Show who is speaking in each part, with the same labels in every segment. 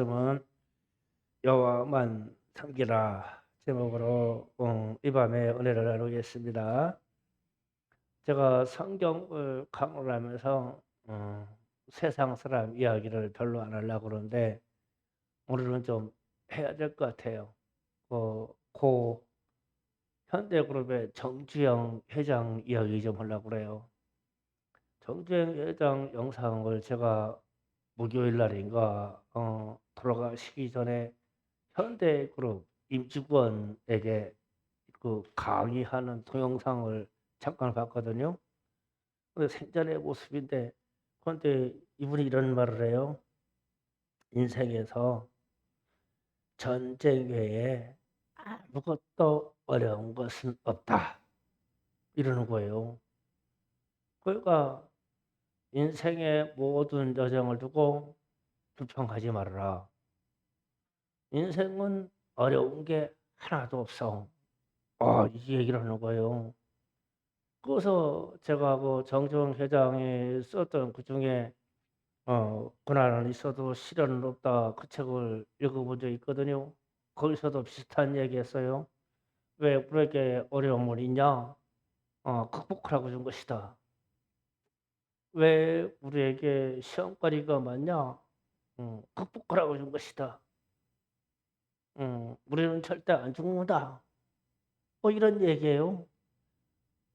Speaker 1: 말씀은 여호와만 섬기라 제목으로 이 밤에 은혜를 나누겠습니다. 제가 성경을 강의를 하면서 세상 사람 이야기를 별로 안 하려고 그러는데 오늘은 좀 해야 될 것 같아요. 고 현대그룹의 정주영 회장 이야기 좀 하려고 그래요. 정주영 회장 영상을 제가 목요일 날인가 돌아가시기 전에 현대그룹 임직원에게 그 강의하는 동영상을 잠깐 봤거든요. 근데 생전의 모습인데, 그런데 이분이 이런 말을 해요. 인생에서 전쟁 외에 아무것도 어려운 것은 없다. 이러는 거예요. 그러니까 인생의 모든 여정을 두고 불평하지 말아라. 인생은 어려운 게 하나도 없어. 이 얘기를 하는 거예요. 그래서 제가 그 정주영 회장이 썼던 그 중에 고난은 있어도 시련은 없다, 그 책을 읽어본 적이 있거든요. 거기서도 비슷한 얘기 했어요. 왜 우리에게 어려움은 있냐? 극복하라고 준 것이다. 왜 우리에게 시험거리가 많냐? 극복하라고 준 것이다. 우리는 절대 안 죽는다. 이런 얘기예요.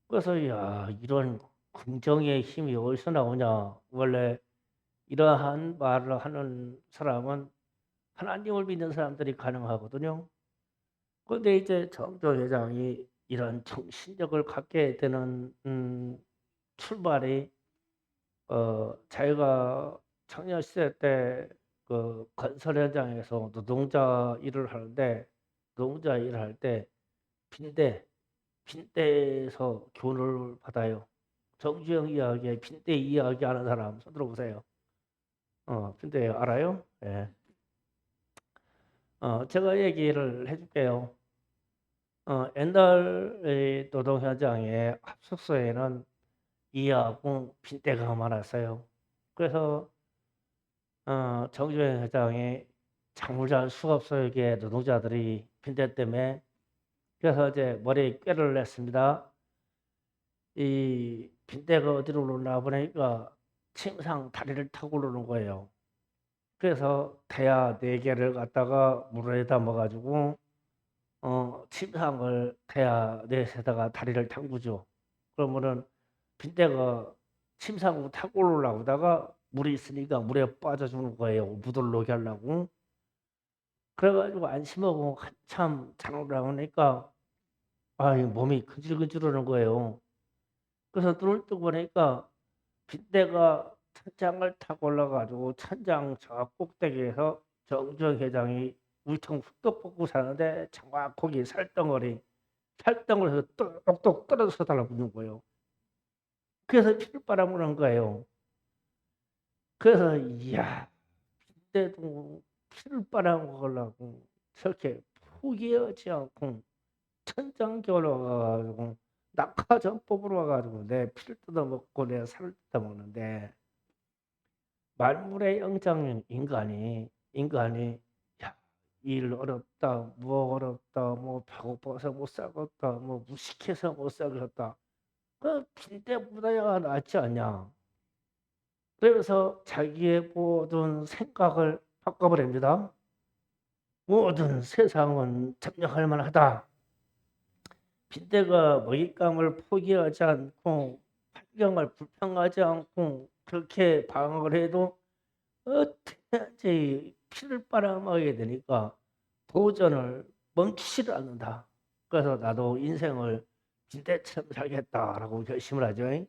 Speaker 1: 그래서 야, 이런 긍정의 힘이 어디서 나오냐? 원래 이러한 말을 하는 사람은 하나님을 믿는 사람들이 가능하거든요. 그런데 이제 정조 회장이 이런 정신력을 갖게 되는 출발이 자기가 청년 시절 때 그 건설 현장에서 노동자 일을 하는데, 노동자 일을 할 때 빈대에서 교훈을 받아요. 정주영 이야기에 빈대 이야기하는 사람 손 들어보세요. 빈대 알아요? 예. 제가 얘기를 해줄게요. 옛날 노동 현장의 합숙소에는 이하공 빈대가 많았어요. 그래서 정주행 회장이 잠을 잘 수가 없어요. 이게 노동자들이 빈대 때문에. 그래서 이제 머리에 꾀를 냈습니다. 이 빈대가 어디로 오르나 보니까 침상 다리를 타고 오르는 거예요. 그래서 대야 4개를 갖다가 물에 담아가지고 침상을 대야 넷에다가 다리를 담그죠. 그러면은 빈대가 침상으로 타고 올라오다가 물이 있으니까 물에 빠져주는 거예요. 못 올라오게 하려고. 그래가지고 안심하고 한참 잠을 자니까 몸이 근질근질하는 거예요. 그래서 눈을 뜨고 보니까 빈대가 천장을 타고 올라가지고 천장 저 꼭대기에서 정주영 회장이 울퉁 훌떡 벗고 사는데 정확하게 살덩어리에서 똑똑 떨어져서 달라붙는 거예요. 그래서 피를 빨아먹는 거예요. 그래서 이야, 빈대도 피를 빨아먹으려고 저렇게 포기하지 않고 천장겨울 와가지고 낙하전법으로 와가지고 내 피를 뜯어먹고 내 살을 뜯어먹는데, 만물의 영장인 인간이 야, 일 어렵다, 뭐 어렵다, 뭐 배고파서 못 살겠다, 뭐 무식해서 못 살겠다, 그 빈대보다야 낫지 않냐. 그래서 자기의 모든 생각을 바꿔버립니다. 모든 세상은 점령할 만하다. 빈대가 먹잇감을 포기하지 않고 환경을 불평하지 않고 그렇게 방어를 해도 어떻게 피를 빨아먹게 되니까 도전을 멈추지를 않는다. 그래서 나도 인생을 빈대처럼 살겠다라고 결심을 하죠.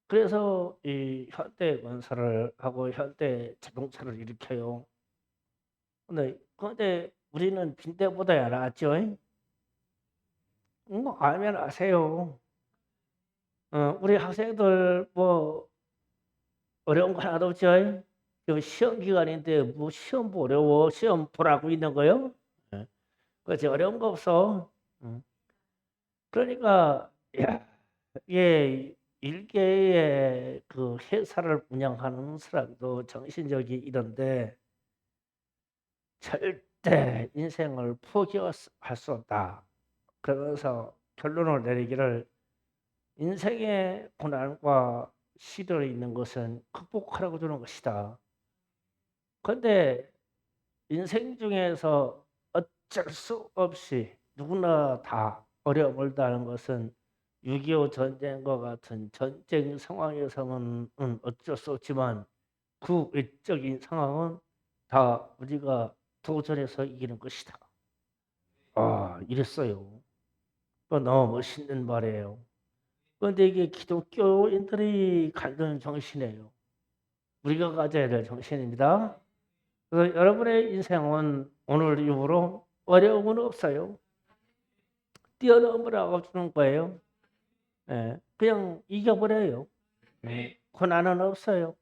Speaker 1: 그래서 이 현대건설을 하고 현대자동차를 일으켜요. 근데 우리는 빈대보다야 낫죠. 알면 아세요. 우리 학생들 뭐 어려운 거 하나도 없죠. 지금 시험 기간인데 뭐 시험 어려워? 시험 보라고 있는 거요? 예. 그렇지, 어려운 거 없어. 음. 그러니까 야, 예, 일개의 그 회사를 운영하는 사람도 정신적이 이런데 절대 인생을 포기할 수 없다. 그러면서 결론을 내리기를 인생의 고난과 시련이 있는 것은 극복하라고 주는 것이다. 그런데 인생 중에서 어쩔 수 없이 누구나 다 어려움을 당하는 것은 6.25 전쟁과 같은 전쟁 상황에서는 어쩔 수 없지만 그 외적인 상황은 다 우리가 도전해서 이기는 것이다. 이랬어요. 너무 멋있는 말이에요. 그런데 이게 기독교인들이 갖는 정신이에요. 우리가 가져야 될 정신입니다. 그래서 여러분의 인생은 오늘 이후로 어려움은 없어요. 뛰어넘으라고 주는 거예요. 예, 그냥 이겨버려요. 고난은 없어요.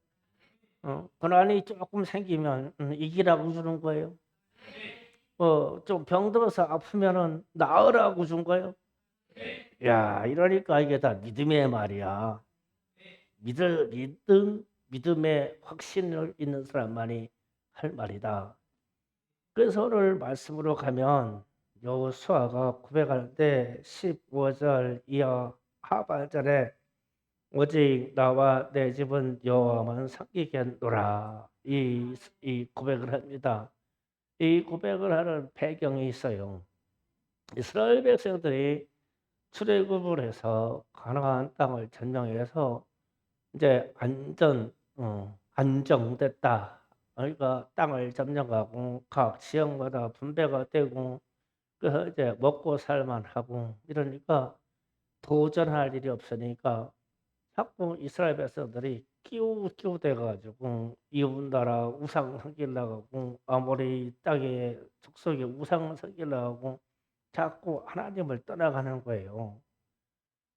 Speaker 1: 고난이 조금 생기면 이기라고 주는 거예요. 좀 병들어서 아프면은 나으라고 준 거예요. 야, 이러니까 이게 다 믿음의 말이야. 믿음의 확신을 있는 사람만이 할 말이다. 그래서 오늘 말씀으로 가면 여호수아가 고백할 때 15절 이하 하반절에 오직 나와 내 집은 여호와만 섬기겠노라 이 고백을 합니다. 이 고백을 하는 배경이 있어요. 이스라엘 백성들이 출애굽을 해서 가나안 땅을 점령해서 이제 안정됐다. 그러니까 땅을 점령하고 각 지역마다 분배가 되고 그래서 이제 먹고 살만하고 이러니까 도전할 일이 없으니까 자꾸 이스라엘 백성들이 끼우돼 가지고 이웃나라 우상 섬기려고 하고 아모리 땅에 족속의 우상 섬기려고 하고 자꾸 하나님을 떠나가는 거예요.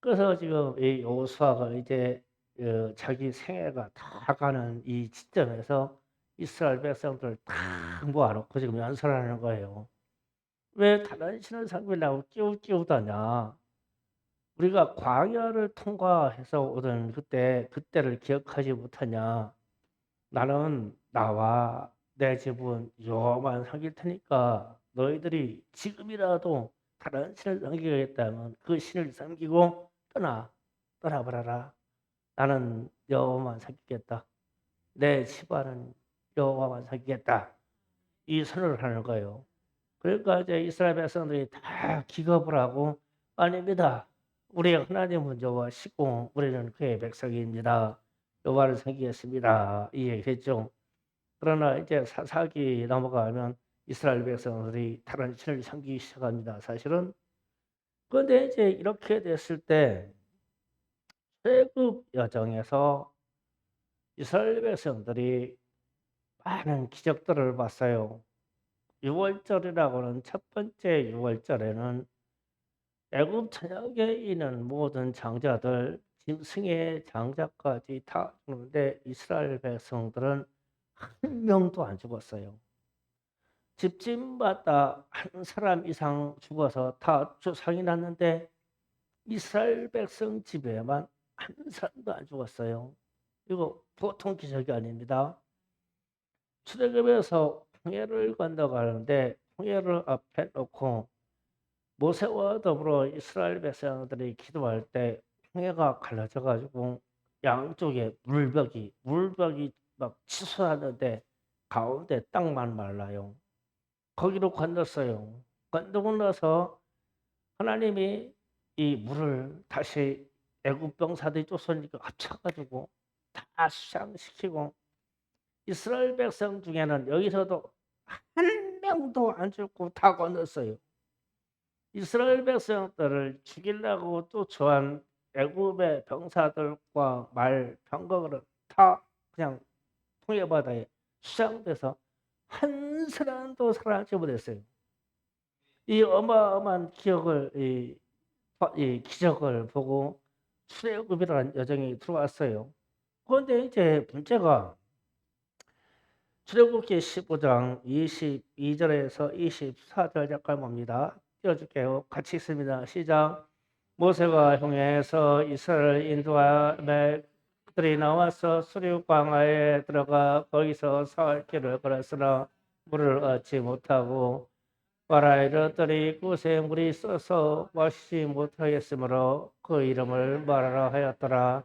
Speaker 1: 그래서 지금 이 여호수아가 이제 자기 생애가 다 가는 이 시점에서 이스라엘 백성들을 다 모아놓고 지금 연설하는 거예요. 왜 다른 신을 섬기려고 끼우다냐? 우리가 광야를 통과해서 오던 그때를 기억하지 못하냐? 나는 나와 내 집은 여호와만 섬길 테니까 너희들이 지금이라도 다른 신을 섬기겠다면 그 신을 섬기고 떠나버려라. 나는 여호와만 섬기겠다. 내 집안은 여호와만 섬기겠다. 이 선언을 하는 거예요. 그러니까 이제 이스라엘 백성들이 다 기겁을 하고 아닙니다. 우리 하나님은 여호와시고 우리는 그의 백성입니다. 여호와를 섬기겠습니다. 이 얘기했죠. 그러나 이제 사사기 넘어가면 이스라엘 백성들이 다른 신을 섬기기 시작합니다. 사실은. 그런데 이제 이렇게 됐을 때 출애굽 여정에서 이스라엘 백성들이 많은 기적들을 봤어요. 6월절이라고는 첫 번째 6월절에는 애굽 전역에 있는 모든 장자들, 짐승의 장자까지 다 죽는데 이스라엘 백성들은 한 명도 안 죽었어요. 집집마다 한 사람 이상 죽어서 다 조상이 났는데 이스라엘 백성 집에만 한 사람도 안 죽었어요. 이거 보통 기적이 아닙니다. 출애굽에서 홍해를 건너가는데 홍해를 앞에 놓고 모세와 더불어 이스라엘 백성들이 기도할 때 홍해가 갈라져 가지고 양쪽에 물벽이 막 치솟았는데 가운데 땅만 말라요. 거기로 건넜어요. 건너고 나서 하나님이 이 물을 다시 애굽 병사들이 쫓아오니까 합쳐가지고 다 수장시키고 이스라엘 백성 중에는 여기서도 한 명도 안 죽고 다 건넜어요. 이스라엘 백성들을 죽이려고 쫓아온 애굽의 병사들과 말 병거들은 다 그냥 홍해바다에 수장돼서 한 사람도 살아남지 못했어요. 이 어마어마한 이 기적을 보고 출애굽이라는 여정이 들어왔어요. 그런데 이제 문제가 출애굽기 15장 22절에서 24절까지 봅니다. 띄워줄게요. 같이 있습니다. 시작. 모세가 홍해에서 이스라엘을 인도하며 그들이 나와서 수륙 광야에 들어가 거기서 사흘 길을 걸었으나 물을 얻지 못하고 바라 이르더니 그곳에 물이 써서 마시지 못하겠으므로 그 이름을 말하라 하였더라.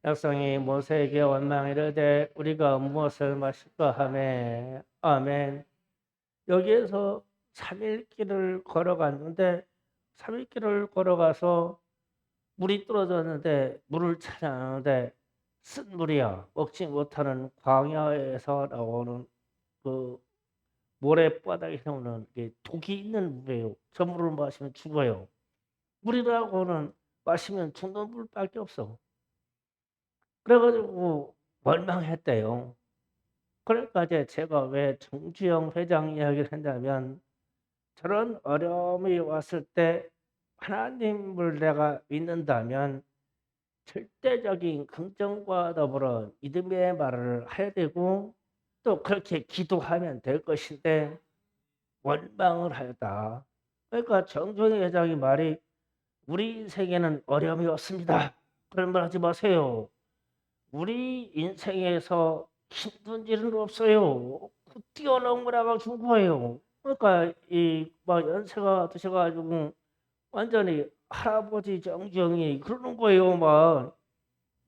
Speaker 1: 백성이 모세에게 원망이르되 우리가 무엇을 마실까 하매 아멘. 여기에서 3일 길을 걸어갔는데 3일 길을 걸어가서 물이 떨어졌는데 물을 찾아내는데 쓴 물이야. 먹지 못하는 광야에서 나오는 그 모래바닥에 나오는 독이 있는 물이에요. 저 물을 마시면 죽어요. 물이라고는 마시면 죽는 물밖에 없어. 그래가지고 원망했대요. 그러니까 이제 제가 왜 정주영 회장 이야기를 했냐면 저런 어려움이 왔을 때 하나님을 내가 믿는다면 절대적인 긍정과 더불어 믿음의 말을 해야 되고 또 그렇게 기도하면 될 것인데 원망을 하였다. 그러니까 정종희 회장이 말이 우리 인생에는 어려움이 없습니다. 그런 말 하지 마세요. 우리 인생에서 힘든 일은 없어요. 뛰어넘으라고 준 거예요. 그러니까 이 막 연세가 드셔가지고 완전히 할아버지 정정이 그러는 거예요. 막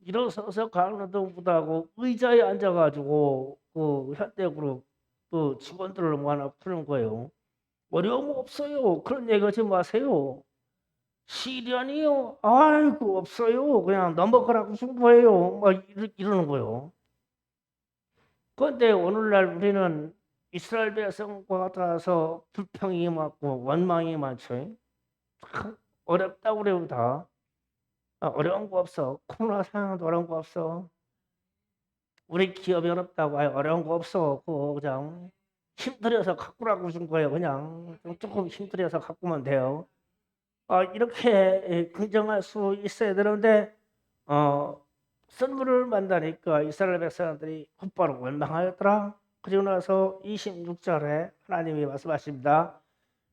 Speaker 1: 일어서서 강릉도 못하고 의자에 앉아가지고 그 현대그룹 그 직원들을 모아놓고 그러는 거예요. 어려움 없어요. 그런 얘기 하지 마세요. 시련이요? 아이고 없어요. 그냥 넘어가라고 준 거예요. 막 이러는 거예요. 그런데 오늘날 우리는 이스라엘 백성과 같아서 불평이 많고 원망이 많죠. 참 어렵다고 그래요 다. 어려운 거 없어. 코로나 상황도 어려운 거 없어. 우리 기업이 어렵다고 어려운 거 없어. 그거 그냥 힘들어서 갖고라고 준 거예요. 그냥 조금 힘들어서 갖고만 돼요. 이렇게 긍정할 수 있어야 되는데 선물을 만나니까 이스라엘 백성들이 곧바로 원망하였더라. 그리고 나서 26절에 하나님이 말씀하십니다.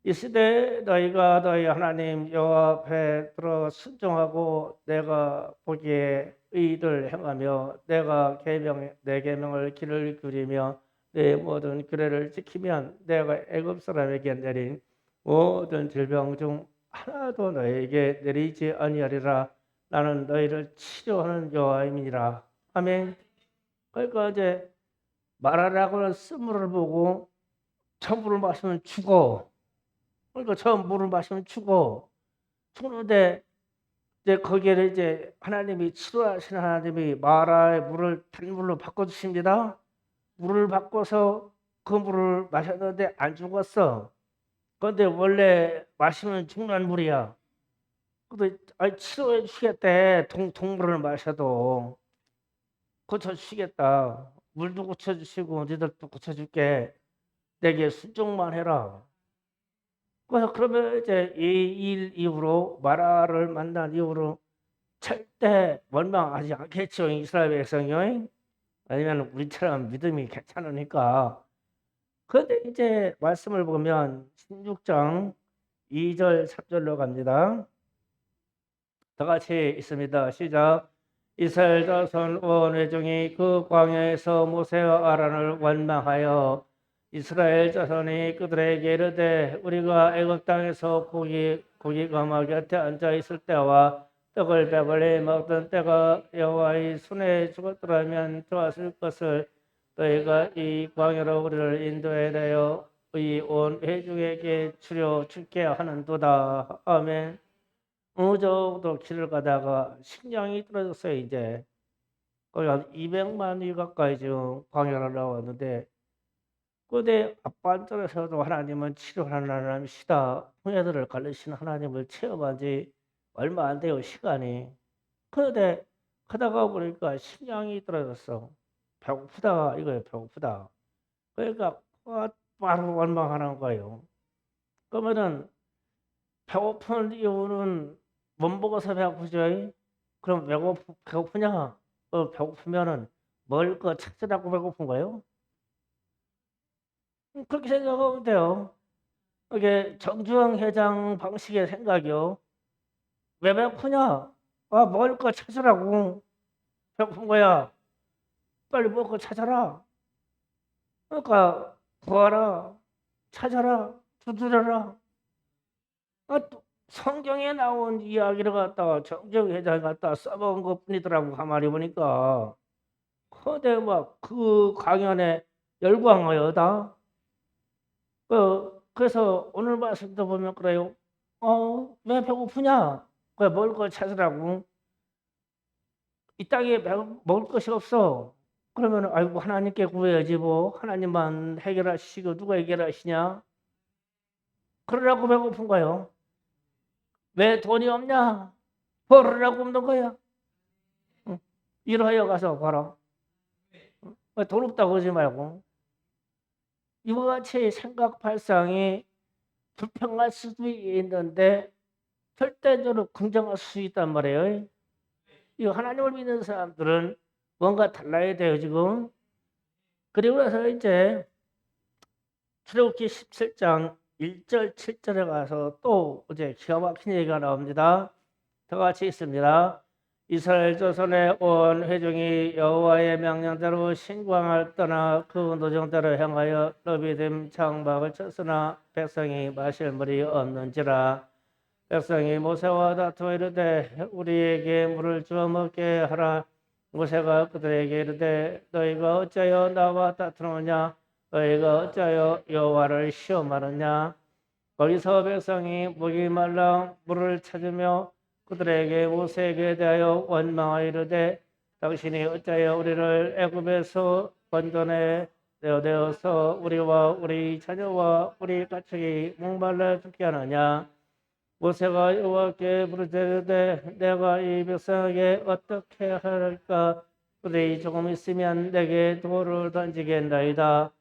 Speaker 1: 이 시대에 너희가 너희 하나님 여호와 앞에 들어 순종하고 내가 보기에 의를 행하며 내 계명을 길을 기울이며 내 모든 규례를 지키면 내가 애굽 사람에게 내린 모든 질병 중 하나도 너희에게 내리지 아니하리라. 나는 너희를 치료하는 여호와임이니라. 아멘. 그러니까 이제 말하라고는 쓴물을 보고 천물을 마시면 죽어. 그러니까 처음 물을 마시면 죽는데 이제 거기에 이제 하나님이 치료하시는 하나님이 마라의 물을 단물로 바꿔주십니다. 물을 바꿔서 그 물을 마셨는데 안 죽었어. 그런데 원래 마시면 죽는 물이야. 근데 치료해 주시겠대. 동물을 마셔도 고쳐 주시겠다. 물도 고쳐 주시고 너희들도 고쳐 줄게. 내게 순종만 해라. 그래서 그러면 이제 이 일 이후로 마라를 만난 이후로 절대 원망하지 않겠죠. 이스라엘 백성이. 아니면 우리처럼 믿음이 괜찮으니까. 그런데 이제 말씀을 보면 16장 2절 3절로 갑니다. 다 같이 있습니다. 시작. 이스라엘 자손 온 회중이 그 광야에서 모세와 아론을 원망하여 이스라엘 자손이 그들에게 이르되 우리가 애굽 땅에서 고기 가마 곁에 앉아 있을 때와 떡을 배불리 먹던 때가 여호와의 손에 죽었더라면 좋았을 것을 너희가 이 광야로 우리를 인도해 내어 이 온 회중에게 주려 죽게 하는도다. 아멘. 어느 정도 길을 가다가 식량이 떨어졌어요. 이제 거의 한 200만이 가까이 지금 광야를 나왔는데 근데 앞반절에서도 하나님은 치료하는 하나님이시다. 후회들을 가르치는 하나님을 체험한 지 얼마 안 돼요. 시간이. 그런데 가다가 보니까 식량이 떨어졌어. 배고프다 이거예요. 배고프다. 그러니까 바로 원망하는 거예요. 그러면은 배고픈 이유는 못 먹어서 배고프죠. 그럼 배고프냐? 배고프면은 먹을 거 찾으라고 배고픈 거예요? 그렇게 생각하면 돼요. 이게 정주영 회장 방식의 생각이요. 왜 배고프냐? 먹을 거 찾으라고. 배고픈 거야. 빨리 먹을 거 찾아라. 그러니까 구하라, 찾아라, 두드려라. 또 성경에 나온 이야기를 갖다가 정정회장이 갖다가 써본 것뿐이더라고. 가만히 보니까. 근데 막 그 강연에 열광하여다. 그래서 오늘 말씀도 보면 그래요. 왜 배고프냐? 왜 먹을 걸 찾으라고. 이 땅에 먹을 것이 없어. 그러면 아이고 하나님께 구해야지 뭐. 하나님만 해결하시고 누가 해결하시냐? 그러라고 배고픈 거예요. 왜 돈이 없냐? 벌으라고 없는 거야. 응. 일하여 가서 벌어. 돈 없다고 하지 말고. 이와 같이 생각 발상이 불평할 수도 있는데 절대적으로 긍정할 수 있단 말이에요. 이 하나님을 믿는 사람들은 뭔가 달라야 돼요, 지금. 그리고 나서 이제 출애굽기 17장 1절 7절에 가서 또 이제 기가 막힌 얘기가 나옵니다. 다 같이 있습니다. 이스라엘 자손의 온 회중이 여호와의 명령대로 신광을 떠나 그 노정대로 행하여 너비됨 장막을 쳤으나 백성이 마실 물이 없는지라. 백성이 모세와 다투어 이르되 우리에게 물을 주어 먹게 하라. 모세가 그들에게 이르되 너희가 어찌하여 나와 다투느냐? 너희가 어찌하여 여호와를 시험하느냐? 거기서 백성이 목이 말라 물을 찾으며 그들에게 모세에게 대하여 원망하여 이르되 당신이 어찌하여 우리를 애굽에서 건져내 내어서 우리와 우리 자녀와 우리 가축이 목말라 죽게 하느냐? 모세가 여호와께 부르짖으되 내가 이 백성에게 어떻게 할까? 그들이 조금 있으면 내게 돌을 던지겠나이다.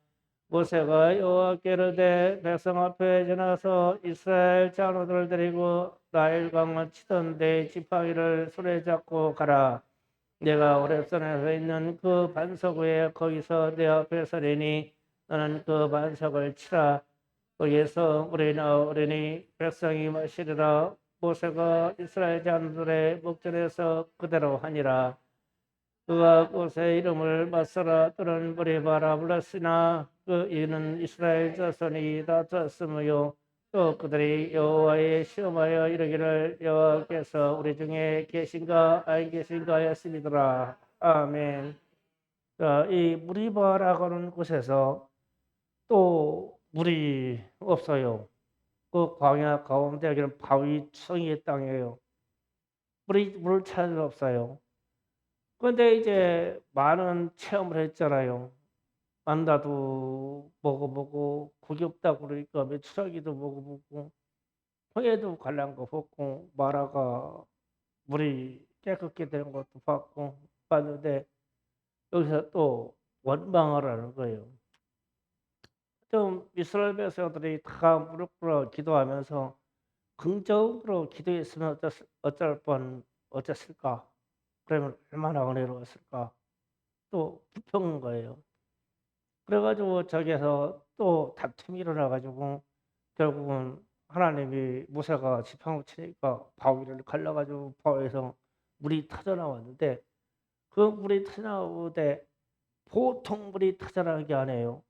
Speaker 1: 모세가 여호와께 이르되 백성 앞에 지나서 이스라엘 장로들을 데리고 나일강을 치던 데 지팡이를 손에 잡고 가라. 내가 오렙산에 있는 그 반석 위에 거기서 내 앞에 서리니 너는 그 반석을 치라. 거기에서 우리니 백성이 마시리라. 모세가 이스라엘 장로들의 목전에서 그대로 하니라. 그가 모세의 이름을 맞서라 또는 무리바라 불렀으나 그 이는 이스라엘 자손이 다투었으므요 또 그들이 여호와의 시험하여 이르기를 여호와께서 우리 중에 계신가 안 계신가 하였음이더라. 아멘. 자, 이 무리바라고 하는 곳에서 또 물이 없어요. 그 광야 가운데 여기는 바위성의 땅이에요. 물을 찾을 수 없어요. 그런데 이제 많은 체험을 했잖아요. 만다도 먹어보고 고기 없다고 그러니까 메추라기도 먹어보고 홍해도 관람거 봤고 마라가 물이 깨끗게 되는 것도 봤는데 여기서 또 원망을 하는 거예요. 좀 이스라엘 백성들이 다 무릎 꿇어 기도하면서 긍정으로 기도했으면 어땠을까? 그러면 얼마나 은혜로웠을까? 또 불평인 거예요. 그래가지고 저기에서 또 다툼이 일어나가지고 결국은 하나님이 모세가 지팡이 치니까 바위를 갈라가지고 바위에서 물이 터져 나왔는데 그 물이 터져 나오는데 보통 물이 터져나온 게 아니에요.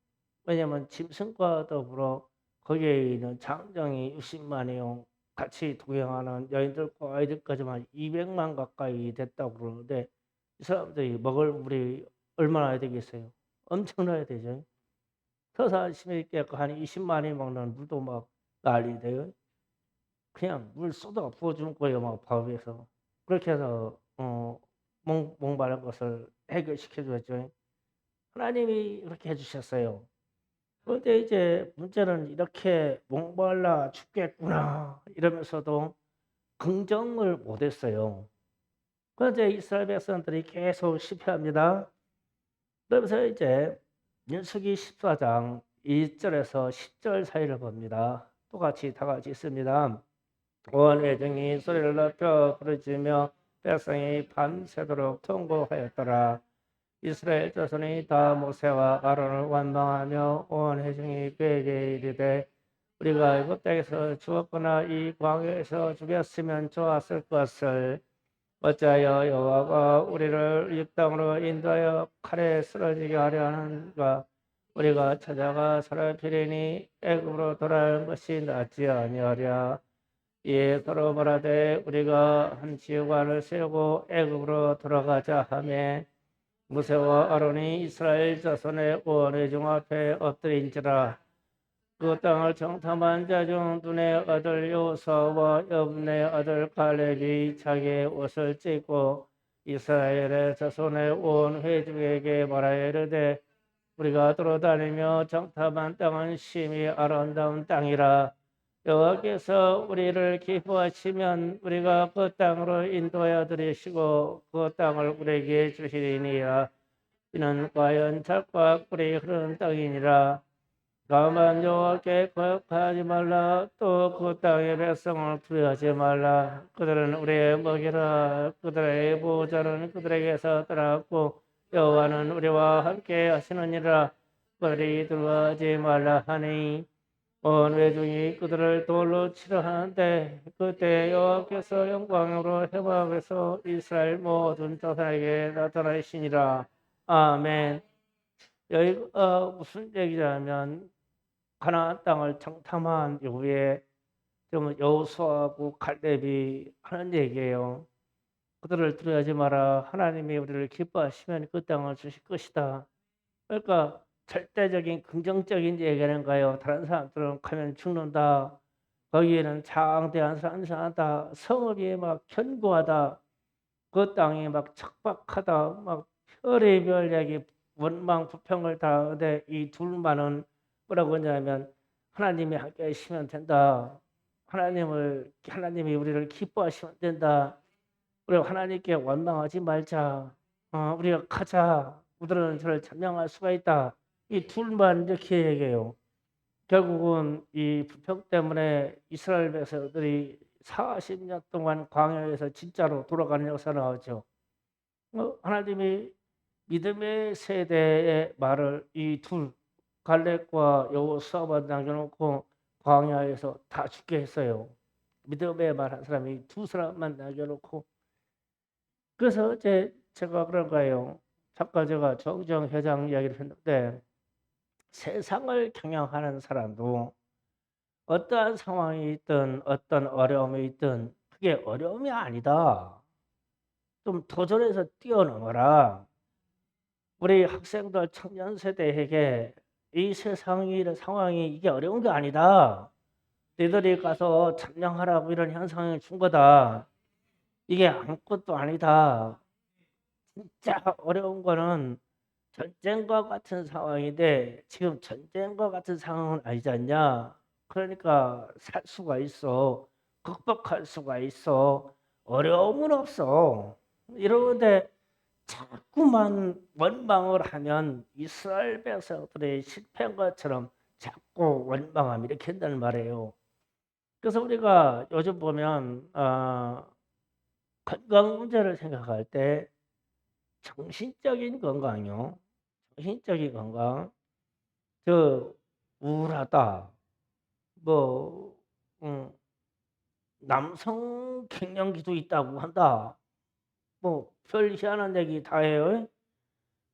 Speaker 1: 왜냐하면 짐승과 더불어 거기에 있는 장정이 60만이요. 같이 동행하는 여인들과 아이들까지만 200만 가까이 됐다고 그러는데 이 사람들이 먹을 물이 얼마나 되겠어요? 엄청나야 되죠. 서산 시민께 한 20만이 먹는 물도 막 난리 돼요. 그냥 물 쏟아 부어주는 거예요. 막 바위에서. 그렇게 해서 목마른 것을 해결시켜 줬죠. 하나님이 그렇게 해주셨어요. 그런데 이제 문제는 이렇게 목말라 죽겠구나 이러면서도 긍정을 못했어요. 그런데 이스라엘 백성들이 계속 실패합니다. 그러면서 이제 민수기 14장 1절에서 10절 사이를 봅니다. 똑같이 다 같이 있습니다. 온 회중이 소리를 높여 부르짖으며 백성이 밤새도록 통곡하였더라. 이스라엘 자손이 다 모세와 아론을 원망하며 온 회중이 그에게 이르되 우리가 애굽 땅에서 죽었거나 이 광야에서 죽였으면 좋았을 것을 어찌하여 여호와가 우리를 이 땅으로 인도하여 칼에 쓰러지게 하려 하는가? 우리가 찾아가 살피리니 애굽으로 돌아가는 것이 낫지 아니하랴. 이에 서로 말하되 우리가 한 지휘관을 세우고 애굽으로 돌아가자 하매 모세와 아론이 이스라엘 자손의 온 회중 앞에 엎드린지라. 그 땅을 정탐한 자 중 눈의 아들 여호수아와 여분의 아들 갈렙이 자기의 옷을 찢고 이스라엘의 자손의 온 회중에게 말하여 이르되 우리가 돌아다니며 정탐한 땅은 심히 아름다운 땅이라. 여호와께서 우리를 기뻐하시면 우리가 그 땅으로 인도하여 들이시고 그 땅을 우리에게 주시리니라. 이는 과연 젖과 꿀이 흐르는 땅이니라. 다만 여호와께 거역하지 말라. 또 그 땅의 백성을 두려워하지 말라. 그들은 우리의 먹이라. 그들의 보호자는 그들에게서 떠났고 여호와는 우리와 함께 하시느니라. 그들이 두려워하지 말라 하니 온 회중이 그들을 돌로 치려 하는데 그때 여호와께서 영광으로 해방에서 이스라엘 모든 자손에게 나타나시니라. 아멘. 여기가 무슨 얘기냐면 가나안 땅을 정탐한 이후에 좀 여호수아하고 갈렙이 하는 얘기예요. 그들을 두려워하지 마라. 하나님이 우리를 기뻐하시면 그 땅을 주실 것이다. 그러니까 절대적인 긍정적인 얘기는 거예요. 다른 사람들은 가면 죽는다. 거기에는 장대한 사람 산다. 성읍이 막 견고하다. 그 땅이 막 척박하다. 막 별의별 얘기 원망 불평을 다 하는데 이 둘만은 뭐라고 하냐면 하나님이 함께 하시면 된다. 하나님이 우리를 기뻐하시면 된다. 우리가 하나님께 원망하지 말자. 우리가 가자. 우리는 저를 찬양할 수가 있다. 이 둘만 이렇게 얘기해요. 결국은 이 불평 때문에 이스라엘 백성들이 40년 동안 광야에서 진짜로 돌아가는 역사 나오죠. 하나님이 믿음의 세대의 말을 이 둘 갈렙과 여호수아만 남겨놓고 광야에서 다 죽게 했어요. 믿음의 말 한 사람이 두 사람만 남겨놓고. 그래서 제가 그런 거예요. 잠깐 제가 정정 회장 이야기를 했는데 세상을 경영하는 사람도 어떠한 상황이 있든 어떤 어려움이 있든 그게 어려움이 아니다. 좀 도전해서 뛰어넘어라. 우리 학생들 청년 세대에게 이 세상의 상황이 이게 어려운 게 아니다. 너희들이 가서 참여하라고 이런 현상을 준 거다. 이게 아무것도 아니다. 진짜 어려운 거는 전쟁과 같은 상황인데 지금 전쟁과 같은 상황은 아니지 않냐. 그러니까 살 수가 있어. 극복할 수가 있어. 어려움은 없어. 이러는데 자꾸만 원망을 하면 이스라엘 백성들의 실패한 것처럼 자꾸 원망함 이렇게 한다는 말이에요. 그래서 우리가 요즘 보면 건강 문제를 생각할 때 정신적인 건강이요. 정신적인 건강. 저 우울하다. 뭐 남성 갱년기도 있다고 한다. 뭐 별 희한한 얘기 다 해요.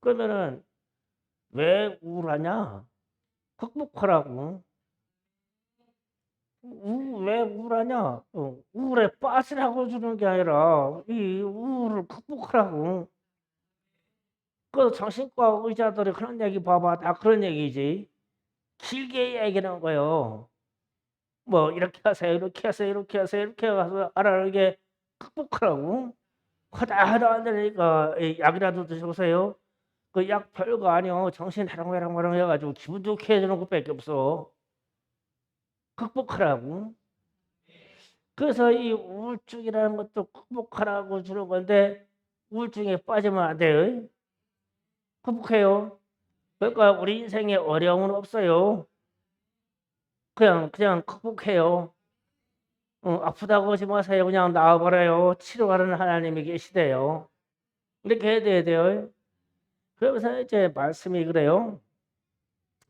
Speaker 1: 그러면은 왜 우울하냐? 극복하라고. 왜 우울하냐? 우울에 빠지라고 주는 게 아니라 이 우울을 극복하라고. 그 정신과 의사들이 그런 얘기 봐봐. 다 그런 얘기지. 길게 얘기하는 거예요. 뭐 이렇게 하세요. 이렇게 하세요. 이렇게 하세요. 이렇게 해서 알아게 극복하라고. 하다 안 되니까 약이라도 드셔보세요. 그 약 별거 아니요. 정신 해롱해롱 해가지고 기분 좋게 해주는 것밖에 없어. 극복하라고. 그래서 이 우울증이라는 것도 극복하라고 주는 건데 우울증에 빠지면 안 돼요. 극복해요. 그러니까 우리 인생에 어려움은 없어요. 그냥 극복해요. 아프다고 하지 마세요. 그냥 나와버려요. 치료하는 하나님이 계시대요. 이렇게 해야 돼요. 그러면서 이제 말씀이 그래요.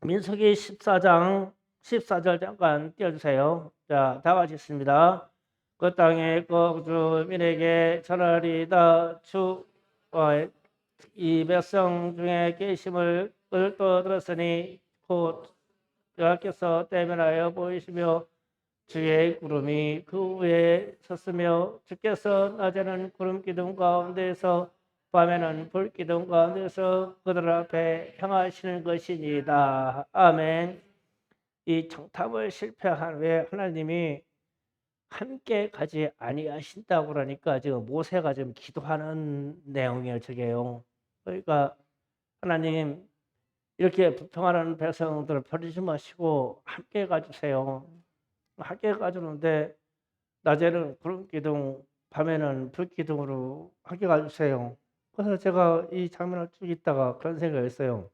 Speaker 1: 민수기 14장 14절 잠깐 띄워주세요. 자, 다 같이 있습니다. 그 땅에 거주민에게 전하리다. 주 이 백성 중에 계심을 또 들었으니 곧 여호와께서 대면하여 보이시며 주의 구름이 그 위에 섰으며 주께서 낮에는 구름 기둥 가운데서 밤에는 불 기둥 가운데서 그들 앞에 행하시는 것이니이다. 아멘. 이 정탐을 실패한 후에 하나님이 함께 가지 아니하신다고 그러니까 지금 모세가 지금 기도하는 내용이에요, 저게요. 그러니까 하나님 이렇게 불평하는 백성들을 버리지 마시고 함께 가주세요. 함께 가주는데 낮에는 구름 기둥, 밤에는 불 기둥으로 함께 가주세요. 그래서 제가 이 장면을 쭉 있다가 그런 생각을 했어요.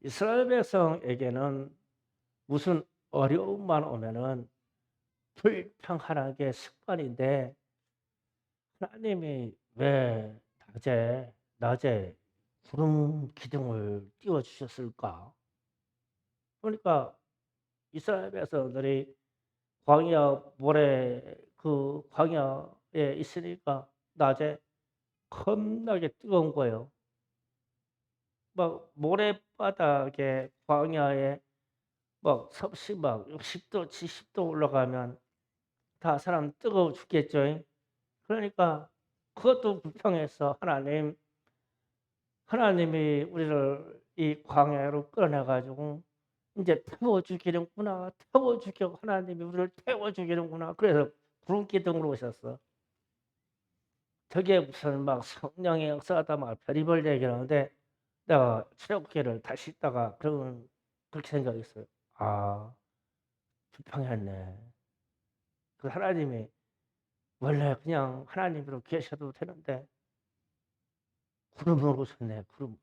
Speaker 1: 이스라엘 백성에게는 무슨 어려움만 오면은 불평하는 게 습관인데 하나님이 왜 낮에 구름 기둥을 띄워 주셨을까? 그러니까 이스라엘 백성들이 광야 모래 그 광야에 있으니까 낮에 겁나게 뜨거운 거예요. 막 모래바닥에 광야에 막 섭씨 막 60도 70도 올라가면 다 사람 뜨거워 죽겠죠. 그러니까 그것도 불평해서 하나님이 우리를 이 광야로 끌어내 가지고 이제 태워 죽이는구나. 태워 죽여 하나님이 우리를 태워 죽이는구나. 그래서 구름 기둥으로 오셨어. 저게 무슨 막 성령의 역사다 막 별의별 얘기를 하는데 내가 출애굽기를 다시 읽다가 그렇게 생각했어요. 아, 불평했네. 그 하나님이 원래 그냥 하나님으로 계셔도 되는데 구름으로 오셨네. 구름.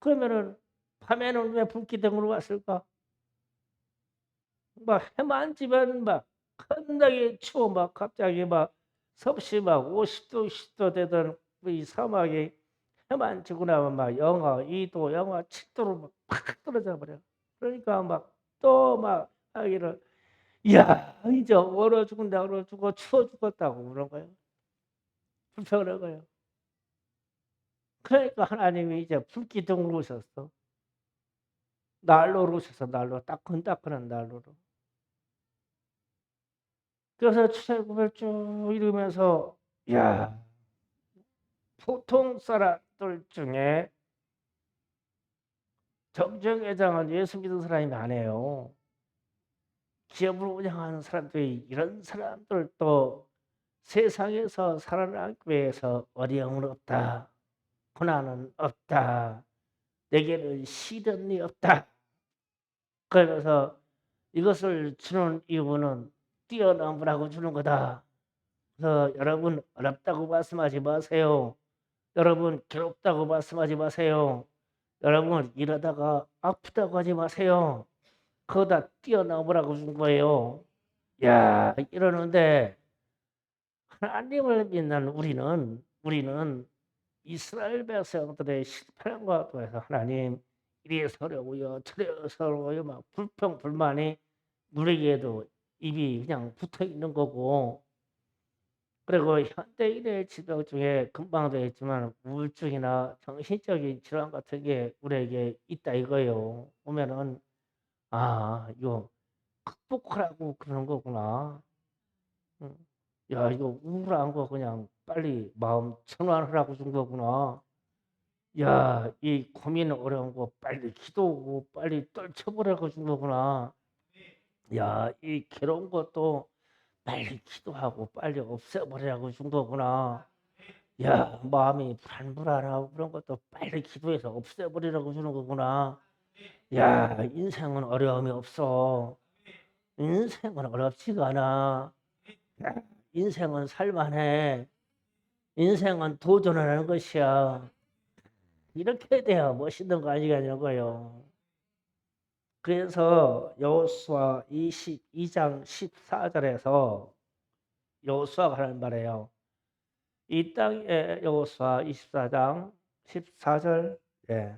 Speaker 1: 그러면은 밤에는 왜 불기둥으로 왔을까? 막 해만 지면 막 겁나게 추워 막 갑자기 막 섭씨 막 50도 60도 되던 이 사막이 해만 지고 나면 막 영하 2도 영하 7도로 막 떨어져 버려. 그러니까 막 또 막 하기를 야 이제 얼어 죽는다 얼어 죽어 추워 죽었다고 그런 거예요. 불평을 거예요. 그러니까 하나님이 이제 불기둥으로 오셨어. 난로로 오셔서 난로 따끈따끈한 난로로. 그래서 출애굽을 쭉 읽으면서 야 보통 사람들 중에 정정회장은 예수 믿는 사람이 많아요. 기업을 운영하는 사람들이 이런 사람들도 세상에서 살아남기 위해서 어려움은 없다. 고난은 없다. 내게는 시련이 없다. 그러면서 이것을 주는 이유는 뛰어넘으라고 주는 거다. 그래서 여러분 어렵다고 말씀하지 마세요. 여러분 괴롭다고 말씀하지 마세요. 여러분 이러다가 아프다고 하지 마세요. 그거 다 뛰어넘으라고 준 거예요. 야 이러는데 하나님을 믿는 우리는 이스라엘 백성들의 실패한 것에 서 하나님 이래서 어려워요 저래서 어려워요 막 불평 불만이 누리기에도 입이 그냥 붙어 있는 거고 그리고 현대인의 질병 중에 금방도 했지만 우울증이나 정신적인 질환 같은 게 우리에게 있다 이거예요. 보면은 이거 극복하라고 그러는 거구나. 음. 야 이거 우울한 거 그냥 빨리 마음 전환하라고 준 거구나. 야 이 고민 어려운 거 빨리 기도하고 빨리 떨쳐보라고 준 거구나. 야 이 괴로운 것도 빨리 기도하고 빨리 없애버리라고 준 거구나. 야 마음이 불안불안하고 그런 것도 빨리 기도해서 없애버리라고 주는 거구나. 야 인생은 어려움이 없어. 인생은 어렵지가 않아. 야, 인생은 살만해. 인생은 도전하는 것이야. 이렇게 돼야 멋있는 거 아니겠냐고요. 그래서 여호수아 22장 14절에서 여호수아가 하는 말이에요. 이 땅에 여호수아 24장 14절 예.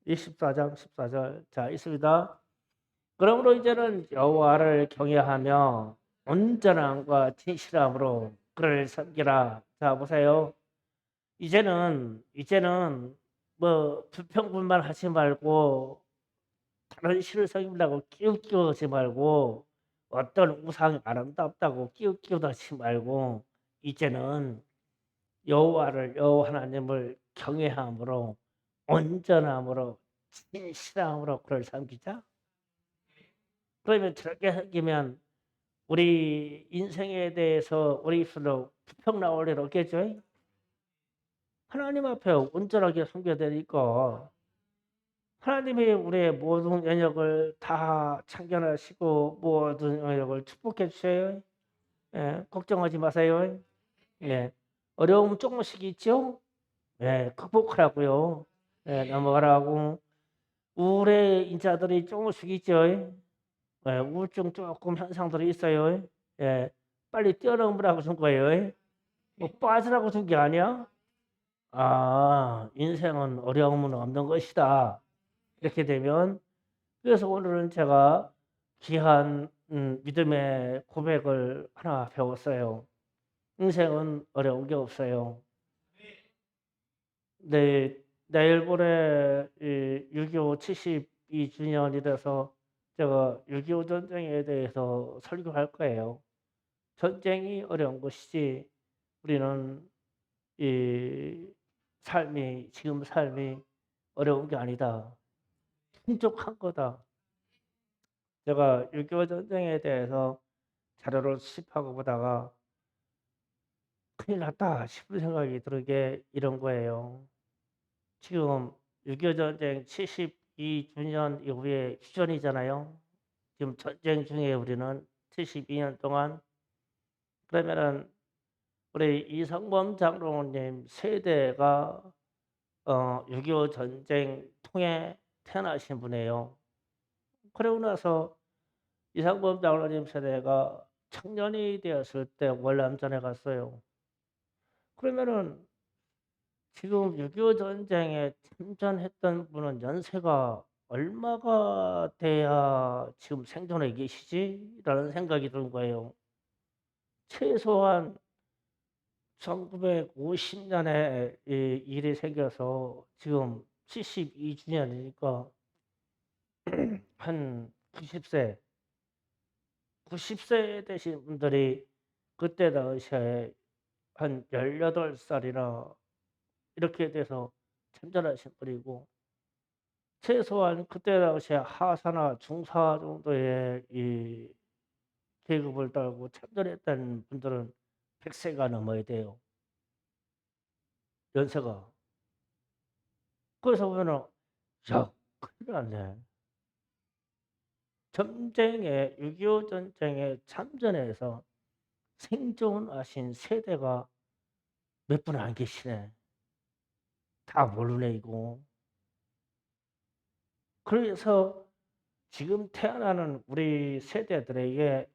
Speaker 1: 24장 14절 자 있습니다. 그러므로 이제는 여호와를 경외하며 온전함과 진실함으로 그를 섬기라. 자 보세요. 이제는 뭐 불평불만 하지 말고 다른 시를 섬기려고 끼우끼우하지 말고 어떤 우상이 아름답다고 끼우끼우하지 말고 이제는 여호와 하나님을 경외함으로 온전함으로 진실함으로 그를 섬기자. 그러면 저렇게 섬기면 우리 인생에 대해서 우리 입술로 불평 나올 일 없겠죠? 하나님 앞에 온전하게 섬겨야 되니까 하나님이 우리의 모든 영역을 다 참견하시고 모든 영역을 축복해 주세요. 예, 걱정하지 마세요. 예, 어려움 조금씩 있죠? 예, 극복하라고요. 예, 넘어가라고. 우울의 인자들이 조금씩 있죠. 예, 우울증 조금 현상들이 있어요. 예, 빨리 뛰어넘으라고 준 거예요. 뭐 빠지라고 준 게 아니야? 아, 인생은 어려움은 없는 것이다. 이렇게 되면 그래서 오늘은 제가 귀한 믿음의 고백을 하나 배웠어요. 인생은 어려운 게 없어요. 네, 내일 모레 6.25 72주년이라서 제가 6.25 전쟁에 대해서 설교할 거예요. 전쟁이 어려운 것이지 우리는 이 지금 삶이 어려운 게 아니다. 풍족한 거다. 제가 6.25 전쟁에 대해서 자료를 수집하고 보다가 큰일 났다 싶은 생각이 드는 게 이런 거예요. 지금 6.25 전쟁 72주년 이후에 휴전이잖아요. 지금 전쟁 중에 우리는 72년 동안. 그러면은 우리 이성범 장로님 세대가 6.25 전쟁 통해 태어나신 분이에요. 그러고 나서 이상범 장로님 세대가 청년이 되었을 때 월남전에 갔어요. 그러면은 지금 6.25 전쟁에 참전했던 분은 연세가 얼마가 돼야 지금 생존해 계시지? 라는 생각이 드는 거예요. 최소한 1950년에 이 일이 생겨서 지금 72주년이니까 한 90세 되신 분들이 그때 당시에 한 18살이나 이렇게 돼서 참전하신 분이고 최소한 그때 당시에 하사나 중사 정도의 이 계급을 달고 참전했던 분들은 100세가 넘어야 돼요. 연세가. 그래서 보면은 야, 큰일 났네. 전쟁에 6.25 전쟁에 참전해서 생존하신 세대가 몇 분 안 계시네. 다 모르네 이거. 그래서 지금 태어나는 우리 세대들에게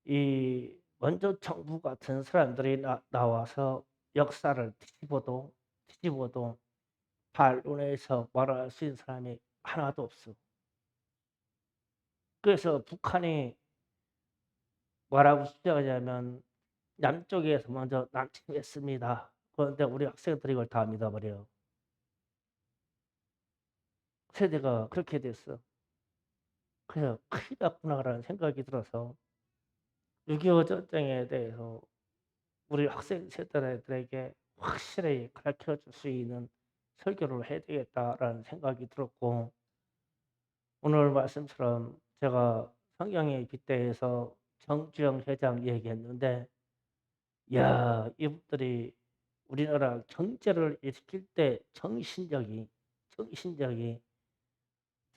Speaker 1: 이 먼저 정부 같은 사람들이 나와서 역사를 뒤집어도 반론해서 말할 수 있는 사람이 하나도 없어. 그래서 북한이 뭐라고 주장하냐면 남쪽에서 먼저 남침했습니다. 그런데 우리 학생들이 이걸 다 믿어버려요. 세대가 그렇게 됐어. 그래서 큰일 났구나라는 생각이 들어서 6.25 전쟁에 대해서 우리 학생 세대들에게 확실히 가르쳐 줄 수 있는 설교를 해야 되겠다라는 생각이 들었고 오늘 말씀처럼 제가 성경에 빗대어서 정주영 회장 얘기했는데 야 이분들이 우리나라 경제를 일으킬 때 정신력이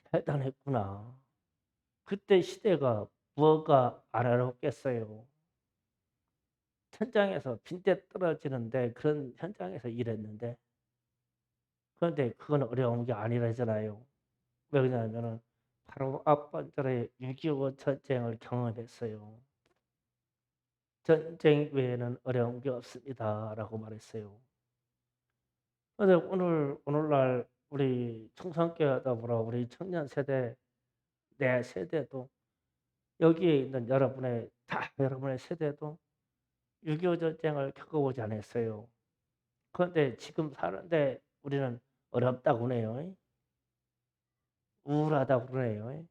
Speaker 1: 대단했구나. 그때 시대가 뭐가 안 어렵겠어요. 현장에서 빈대 떨어지는데 그런 현장에서 일했는데 그런데 그건 어려운 게 아니라잖아요. 왜 그러냐면은 바로 앞번절에 6.25 전쟁을 경험했어요. 전쟁 외에는 어려운 게 없습니다라고 말했어요. 그런데 오늘날 우리 청소년교회 더불어 우리 청년 세대 내 세대도 여기에 있는 여러분의 세대도 6.25 전쟁을 겪어보지 않았어요. 그런데 지금 사는데 우리는 어렵다고 그러네요. 우울하다고 그러네요.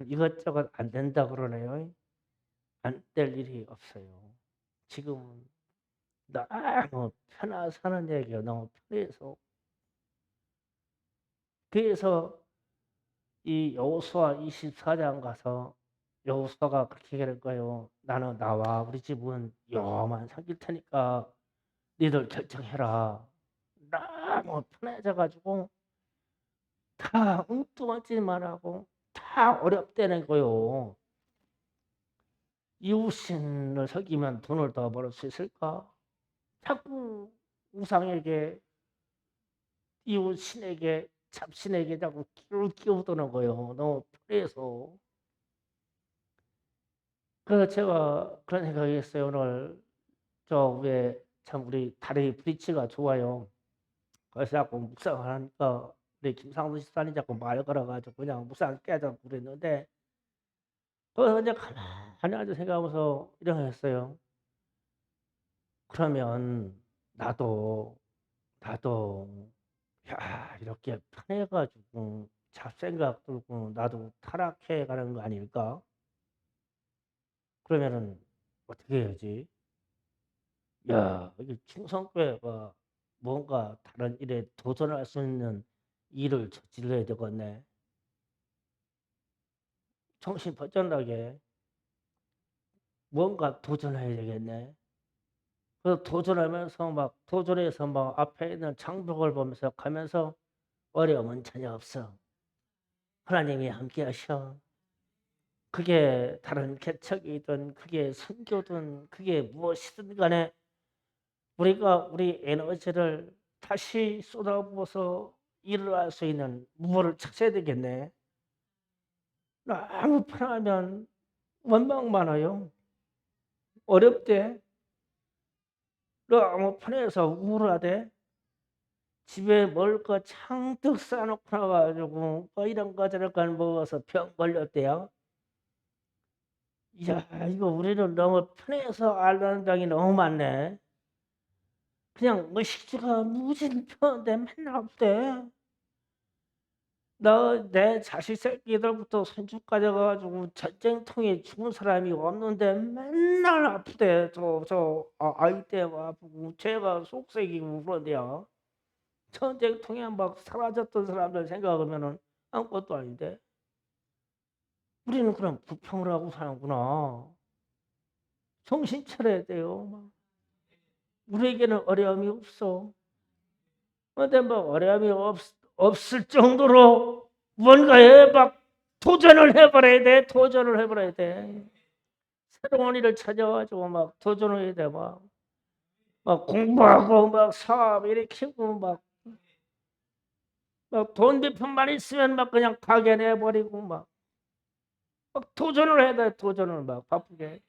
Speaker 1: 이것저것 안 된다고 그러네요. 안 될 일이 없어요. 지금은 너무 편하 사는 얘기가 너무 편해서. 그래서 이 여호수아 24장 가서 여호수아가 그렇게 얘기할 거예요. 나는 나와 우리 집은 여호와만 섬길 테니까 니들 결정해라. 너무 편해져가지고 다 엉뚱하지만 하고 다 어렵다는 거요. 이웃신을 속이면 돈을 더 벌 수 있을까? 자꾸 우상에게 이웃신에게 잡신에게 자꾸 끼를 끼우드는 거예요. 너무 편해서. 그래서 제가 그런 생각이 했어요. 오늘 저 위에 참 우리 다리 브릿지가 좋아요. 그래서 자꾸 묵상을 하니까 우리 김상수 집사님 자꾸 말 걸어가지고 그냥 묵상 깨자고 그랬는데 그래서 이제 가만히 앉아 생각하면서 이런 거 했어요. 그러면 나도 야 이렇게 편해가지고 잡생각 들고 나도 타락해 가는 거 아닐까? 그러면은 어떻게 해야지? 야 이게 충성교회가 뭔가 다른 일에 도전할 수 있는 일을 저질러야 되겠네. 정신 번쩍 나게 뭔가 도전해야 되겠네. 그래서 도전하면서 막 도전해서 막 앞에 있는 장벽을 보면서 가면서 어려움은 전혀 없어. 하나님이 함께 하셔. 그게 다른 개척이든 그게 선교든 그게 무엇이든 간에 우리가 우리 에너지를 다시 쏟아부어서 일을 할 수 있는 무엇을 찾아야 되겠네. 너무 편하면 원망 많아요. 어렵대. 너무 편해서 우울하대. 집에 먹을 거 창득 싸놓고 나가지고 뭐 이런 거 저런 거 먹어서 병 걸렸대요. 이야 이거 우리는 너무 편해서 앓는 병이 너무 많네. 그냥 의식주가 무진편한데 맨날 아프대. 너 내 자식 새끼들부터 손주까지 가가지고 전쟁통에 죽은 사람이 없는데 맨날 아프대. 아이 때문에 아프고 쟤가 속색이고 그런데요. 전쟁통에 막 사라졌던 사람들 생각하면은 아무것도 아닌데 우리는 그럼 불평을 하고 사는구나. 정신 차려야 돼요. 우리에게는 어려움이 없어. 근데 뭐 어려움이 없을 정도로 뭔가에 막 도전을 해버려야 돼. 도전을 해버려야 돼. 새로운 일을 찾아가지고 막 도전을 해야 돼. 막 공부하고 막 사업 일으키고 막 돈 몇푼만 있으면 막 그냥 가게 내버리고 막 도전을 해야 돼. 도전을 막 바쁘게.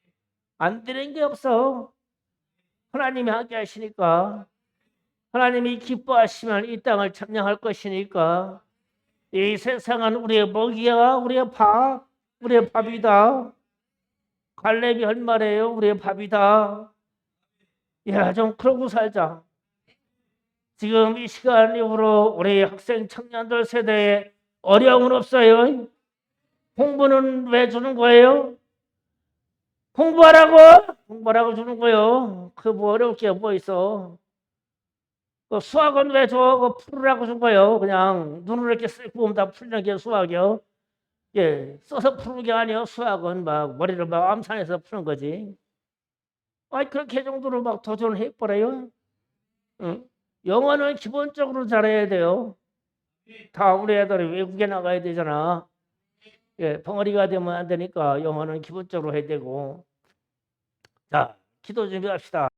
Speaker 1: 안 되는 게 없어. 하나님이 함께 하시니까. 하나님이 기뻐하시면 이 땅을 점령할 것이니까. 이 세상은 우리의 먹이야. 우리의 밥이다. 갈렙이 할 말이에요. 우리의 밥이다. 야, 좀 그러고 살자. 지금 이 시간 이후로 우리 학생 청년들 세대에 어려움은 없어요. 공부는 왜 주는 거예요? 공부하라고 주는 거예요. 그 뭐 어려울 게 뭐 있어. 그 수학은 왜 줘? 그 풀으라고 준 거예요. 그냥 눈을 이렇게 쓱 보면 다 풀리는 게 수학이요. 예, 써서 푸는 게 아니에요. 수학은 막 머리를 막 암산해서 푸는 거지. 아니 그렇게 정도로 막 도전을 해버려요. 응? 영어는 기본적으로 잘해야 돼요. 다 우리 애들이 외국에 나가야 되잖아. 예, 벙어리가 되면 안 되니까 영어는 기본적으로 해야 되고. 자, 기도 준비합시다.